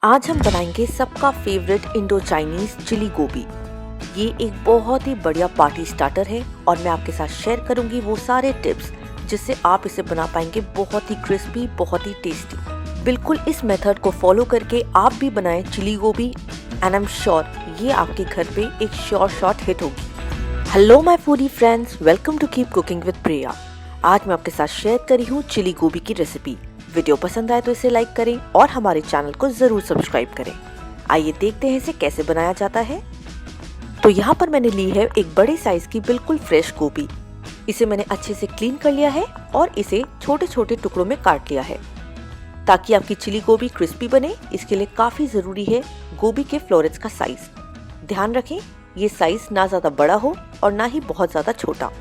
आज हम बनाएंगे सबका फेवरेट इंडो चाइनीज चिली गोभी। ये एक बहुत ही बढ़िया पार्टी स्टार्टर है और मैं आपके साथ शेयर करूंगी वो सारे टिप्स जिससे आप इसे बना पाएंगे बहुत ही क्रिस्पी, बहुत ही टेस्टी। बिल्कुल इस मेथड को फॉलो करके आप भी बनाएं चिली गोभी एंड आई एम श्योर ये आपके घर पे एक श्योर शॉट हिट होगी। Hello my foodie friends, welcome to keep cooking with Priya. आज मैं आपके साथ शेयर करी हूँ चिली गोभी की रेसिपी। वीडियो पसंद आए तो इसे लाइक करें और हमारे चैनल को जरूर सब्सक्राइब करें। आइए देखते हैं इसे कैसे बनाया जाता है। तो यहाँ पर मैंने ली है एक बड़े साइज की बिल्कुल फ्रेश गोभी। इसे मैंने अच्छे से क्लीन कर लिया है और इसे छोटे छोटे टुकड़ों में काट लिया है ताकि आपकी चिली गोभी क्रिस्पी बने। इसके लिए काफी जरूरी है गोभी के फ्लोरेट्स का साइज। ध्यान रखें ये साइज ना ज्यादा बड़ा हो और ना ही बहुत ज्यादा छोटा।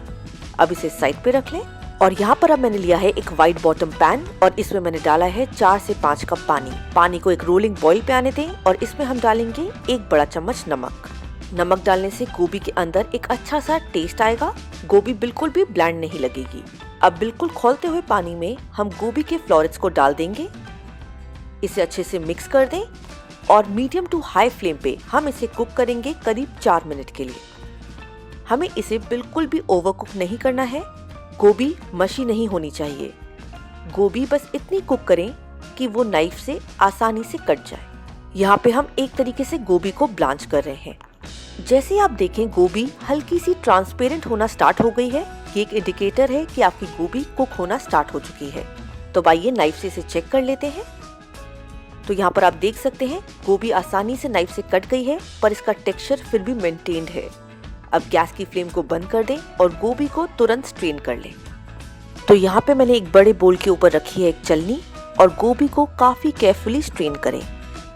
अब इसे साइड पे रख लें और यहाँ पर अब मैंने लिया है एक वाइट बॉटम पैन और इसमें मैंने डाला है 4 से 5 कप पानी। पानी को एक रोलिंग बॉईल पे आने दें और इसमें हम डालेंगे 1 बड़ा चम्मच नमक। नमक डालने से गोभी के अंदर एक अच्छा सा टेस्ट आएगा, गोभी बिल्कुल भी ब्लैंड नहीं लगेगी। अब बिल्कुल खौलते हुए पानी में हम गोभी के फ्लोरेट्स को डाल देंगे। इसे अच्छे से मिक्स कर दें और मीडियम टू हाई फ्लेम पे हम इसे कुक करेंगे करीब 4 मिनट के लिए। हमें इसे बिल्कुल भी ओवर कुक नहीं करना है। गोभी मशी नहीं होनी चाहिए। गोभी बस इतनी कुक करें कि वो नाइफ से आसानी से कट जाए। यहाँ पे हम एक तरीके से गोभी को ब्लांच कर रहे हैं। जैसे आप देखें गोभी हल्की सी ट्रांसपेरेंट होना स्टार्ट हो गई है, ये एक इंडिकेटर है कि आपकी गोभी कुक होना स्टार्ट हो चुकी है। तो आइए नाइफ से इसे चेक कर लेते हैं। तो यहाँ पर आप देख सकते हैं गोभी आसानी से नाइफ से कट गई है पर इसका टेक्सचर फिर भी मेंटेन्ड है। अब गैस की फ्लेम को बंद कर दें और गोभी को तुरंत स्ट्रेन कर लें। तो यहाँ पे मैंने एक बड़े बोल के ऊपर रखी है एक छलनी और गोभी को काफी केयरफुली स्ट्रेन करें।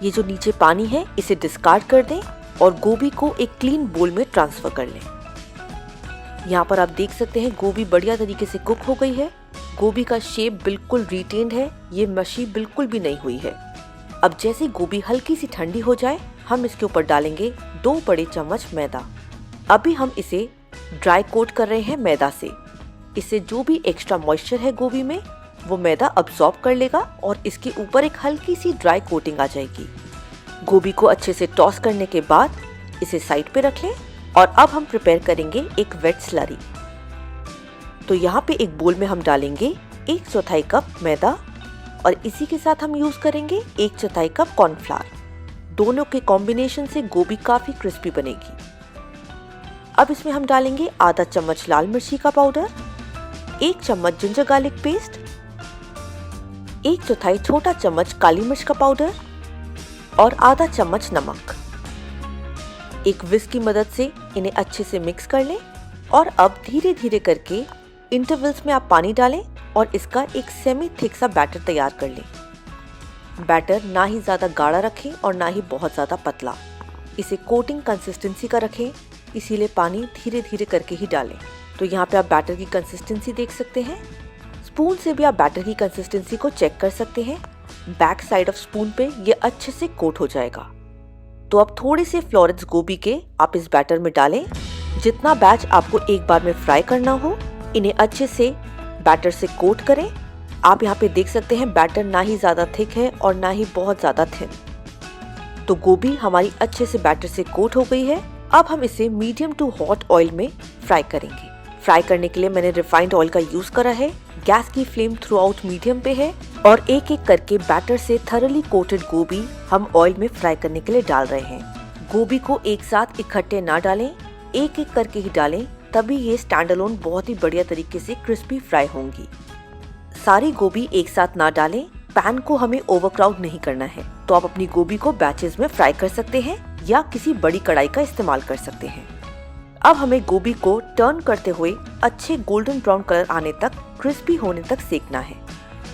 ये जो नीचे पानी है इसे डिस्कार्ड कर दें और गोभी को एक क्लीन बोल में ट्रांसफर कर लें। यहाँ पर आप देख सकते हैं गोभी बढ़िया तरीके से कुक हो गई है। गोभी का शेप बिल्कुल रिटेन्ड है, ये मशी बिल्कुल भी नहीं हुई है। अब जैसे गोभी हल्की सी ठंडी हो जाए हम इसके ऊपर डालेंगे 2 बड़े चम्मच मैदा। अभी हम इसे ड्राई कोट कर रहे हैं मैदा से। इससे जो भी एक्स्ट्रा मॉइस्चर है गोभी में वो मैदा अब्सॉर्ब कर लेगा और इसके ऊपर एक हल्की सी ड्राई कोटिंग आ जाएगी। गोभी को अच्छे से टॉस करने के बाद इसे साइड पे रख लें और अब हम प्रिपेयर करेंगे एक वेट स्लरी। तो यहाँ पे एक बोल में हम डालेंगे 1/4 कप मैदा और इसी के साथ हम यूज करेंगे 1/4 कप कॉर्नफ्लावर। दोनों के कॉम्बिनेशन से गोभी काफी क्रिस्पी बनेगी। अब इसमें हम डालेंगे आधा चम्मच लाल मिर्ची का पाउडर, 1 चम्मच जिंजर गार्लिक पेस्ट, 1/4 छोटा चम्मच काली मिर्च का पाउडर और आधा चम्मच नमक। एक विस्क की मदद से इन्हें अच्छे से मिक्स कर लें और अब धीरे धीरे करके इंटरवल्स में आप पानी डालें और इसका एक सेमी थिक सा बैटर तैयार कर लें। बैटर ना ही ज्यादा गाढ़ा रखें और ना ही बहुत ज्यादा पतला। इसे कोटिंग कंसिस्टेंसी का रखें, इसीलिए पानी धीरे धीरे करके ही डालें। तो यहाँ पे आप बैटर की कंसिस्टेंसी देख सकते हैं। स्पून से भी आप बैटर की कंसिस्टेंसी को चेक कर सकते हैं। बैक साइड ऑफ स्पून पे ये अच्छे से कोट हो जाएगा। तो अब थोड़े से फ्लोरेट्स गोभी के आप इस बैटर में डालें। जितना बैच आपको एक बार में फ्राई करना हो इन्हें अच्छे से बैटर से कोट करें। आप यहाँ पे देख सकते हैं बैटर ना ही ज्यादा थिक है और ना ही बहुत ज्यादा थिन। तो गोभी हमारी अच्छे से बैटर से कोट हो गई है। अब हम इसे मीडियम टू हॉट ऑयल में फ्राई करेंगे। फ्राई करने के लिए मैंने रिफाइंड ऑयल का यूज करा है। गैस की फ्लेम थ्रू आउट मीडियम पे है और एक एक करके बैटर से थरली कोटेड गोभी हम ऑयल में फ्राई करने के लिए डाल रहे हैं। गोभी को एक साथ इकट्ठे ना डालें, एक एक करके ही डालें, तभी ये स्टैंड अलोन बहुत ही बढ़िया तरीके से क्रिस्पी फ्राई होंगी। सारी गोभी एक साथ ना डालें। पैन को हमें ओवरक्राउड नहीं करना है, तो आप अपनी गोभी को बैचेस में फ्राई कर सकते हैं या किसी बड़ी कढ़ाई का इस्तेमाल कर सकते हैं। अब हमें गोभी को टर्न करते हुए अच्छे गोल्डन ब्राउन कलर आने तक, क्रिस्पी होने तक सेकना है।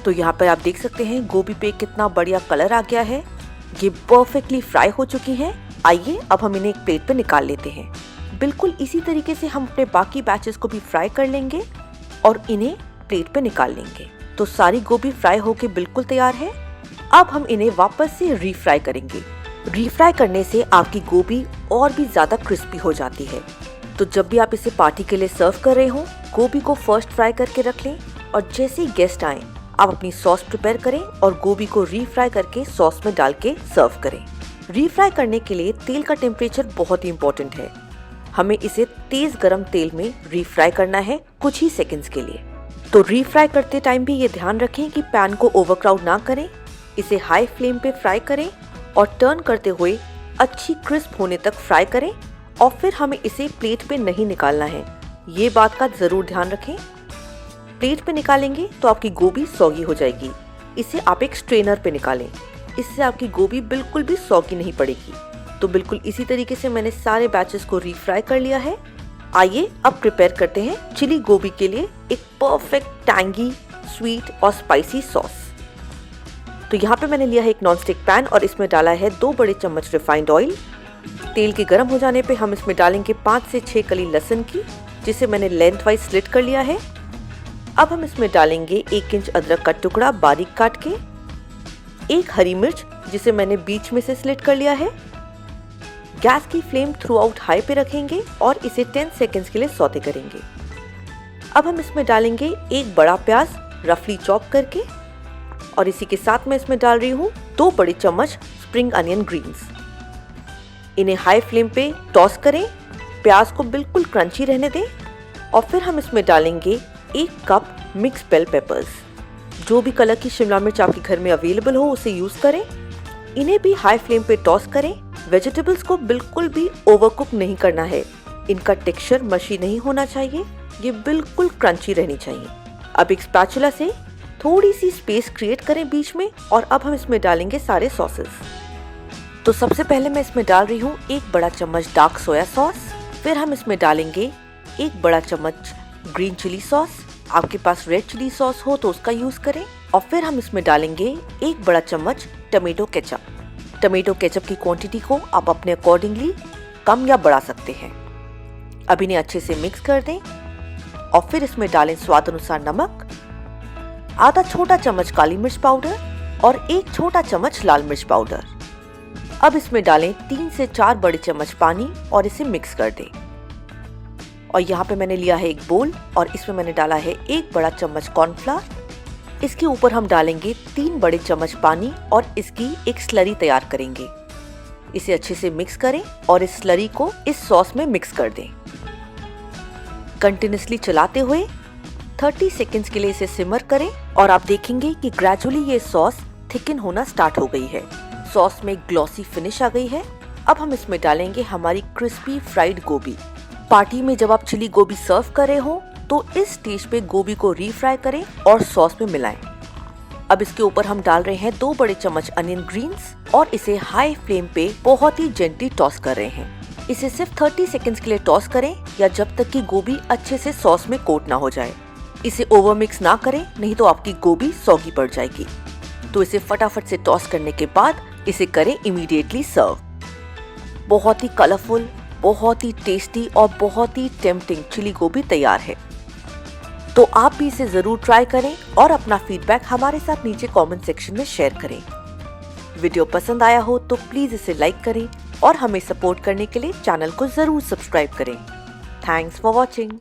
तो यहाँ पर आप देख सकते हैं गोभी पे कितना बढ़िया कलर आ गया है। ये परफेक्टली फ्राई हो चुकी है। आइए अब हम इन्हें एक प्लेट पे निकाल लेते हैं। बिल्कुल इसी तरीके से हम अपने बाकी बैचेस को भी फ्राई कर लेंगे और इन्हें प्लेट पे निकाल लेंगे। तो सारी गोभी फ्राई होके बिल्कुल तैयार है। अब हम इन्हें वापस से रीफ्राई करेंगे। रीफ्राई करने से आपकी गोभी और भी ज्यादा क्रिस्पी हो जाती है। तो जब भी आप इसे पार्टी के लिए सर्व कर रहे हो गोभी को फर्स्ट फ्राई करके रख लें और जैसे ही गेस्ट आए आप अपनी सॉस प्रिपेयर करें और गोभी को रीफ्राई करके सॉस में डाल के सर्व करें। रीफ्राई करने के लिए तेल का टेम्परेचर बहुत ही इम्पोर्टेंट है। हमें इसे तेज गरम तेल में रीफ्राई करना है कुछ ही सेकंड्स के लिए। तो रीफ्राई करते टाइम भी ये ध्यान रखें कि पैन को ओवरक्राउड ना करें। इसे हाई फ्लेम पे फ्राई करें और टर्न करते हुए अच्छी क्रिस्प होने तक फ्राई करें और फिर हमें इसे प्लेट पे नहीं निकालना है। ये बात का जरूर ध्यान रखें। प्लेट पे निकालेंगे तो आपकी गोभी सॉगी हो जाएगी। इसे आप एक स्ट्रेनर पे निकालें। इससे आपकी गोभी बिल्कुल भी सॉगी नहीं पड़ेगी। तो बिल्कुल इसी तरीके से मैंने सारे बैचेस को रीफ्राई कर लिया है। आइए अब प्रिपेयर करते हैं चिली गोभी के लिए एक परफेक्ट टैंगी, स्वीट और स्पाइसी सॉस। तो यहाँ पे मैंने लिया है एक नॉनस्टिक पैन और इसमें डाला है 2 बड़े चम्मच रिफाइंड ऑयल। तेल के गर्म हो जाने पे हम इसमें डालेंगे 5 से 6 कली लहसुन की, जिसे मैंने लेंथ वाइज स्लिट कर लिया है। अब हम इसमें डालेंगे 1 इंच अदरक का टुकड़ा बारीक काट के, 1 हरी मिर्च जिसे मैंने बीच में से स्लिट कर लिया है। गैस की फ्लेम थ्रू आउट हाई पे रखेंगे और इसे 10 सेकेंड्स के लिए सौते करेंगे। अब हम इसमें डालेंगे 1 बड़ा प्याज रफली चॉप करके और इसी के साथ मैं इसमें डाल रही हूँ 2 बड़े चम्मच स्प्रिंग अनियन ग्रीन्स। इन्हें हाई फ्लेम पे टॉस करें, प्याज को बिल्कुल क्रंची रहने दें और फिर हम इसमें डालेंगे 1 कप मिक्स बेल पेपर्स। जो भी कलर की शिमला मिर्च आपके घर में अवेलेबल हो उसे यूज करें। इन्हें भी हाई फ्लेम पे टॉस करें। वेजिटेबल्स को बिल्कुल भी ओवरकुक नहीं करना है। इनका टेक्सचर मशी नहीं होना चाहिए, ये बिल्कुल क्रंची रहनी चाहिए। अब एक स्पैचुला से थोड़ी सी स्पेस क्रिएट करें बीच में और अब हम इसमें डालेंगे सारे सॉसेस। तो सबसे पहले मैं इसमें डाल रही हूँ 1 बड़ा चम्मच डार्क सोया सॉस। फिर हम इसमें डालेंगे 1 बड़ा चम्मच ग्रीन चिली सॉस। आपके पास रेड चिली सॉस हो तो उसका यूज करें। और फिर हम इसमें डालेंगे 1 बड़ा चम्मच टमेटो केचप। टमेटो केचप की क्वांटिटी को आप अपने अकॉर्डिंगली कम या बढ़ा सकते हैं। अब इन्हें अच्छे से मिक्स कर दें और फिर इसमें डालें स्वाद अनुसार नमक, आधा छोटा चम्मच काली मिर्च पाउडर और 1 छोटा चम्मच लाल मिर्च पाउडर। अब इसमें डालें 3 से 4 बड़े चम्मच पानी और इसे मिक्स कर दें। और यहाँ पे मैंने लिया है एक बोल और इसमें मैंने डाला है 1 बड़ा चम्मच कॉर्नफ्लावर। इसके ऊपर हम डालेंगे 3 बड़े चम्मच पानी और इसकी एक स्लरी तैयार करेंगे। इसे अच्छे से मिक्स करें और इस स्लरी को इस सॉस में मिक्स कर दें। कंटिन्यूअसली चलाते हुए 30 सेकेंड्स के लिए इसे सिमर करें और आप देखेंगे कि ग्रेजुअली ये सॉस थिकन होना स्टार्ट हो गई है। सॉस में ग्लॉसी फिनिश आ गई है। अब हम इसमें डालेंगे हमारी क्रिस्पी फ्राइड गोभी। पार्टी में जब आप चिली गोभी सर्व कर रहे हो तो इस स्टेज पे गोभी को रीफ्राई करें और सॉस में मिलाएं। अब इसके ऊपर हम डाल रहे हैं 2 बड़े चम्मच अनियन ग्रीन्स और इसे हाई फ्लेम पे बहुत ही जेंटली टॉस कर रहे हैं। इसे सिर्फ 30 सेकेंड्स के लिए टॉस करें या जब तक कि गोभी अच्छे से सॉस में कोट ना हो जाए। इसे ओवर मिक्स ना करें, नहीं तो आपकी गोभी सॉगी पड़ जाएगी। तो इसे फटाफट से टॉस करने के बाद इसे करें इमीडिएटली सर्व। बहुत ही कलरफुल, बहुत ही टेस्टी और बहुत ही टेम्पटिंग चिली गोभी तैयार है। तो आप भी इसे जरूर ट्राई करें और अपना फीडबैक हमारे साथ नीचे कमेंट सेक्शन में शेयर करें। वीडियो पसंद आया हो तो प्लीज इसे लाइक करें और हमें सपोर्ट करने के लिए चैनल को जरूर सब्सक्राइब करें। Thanks for watching.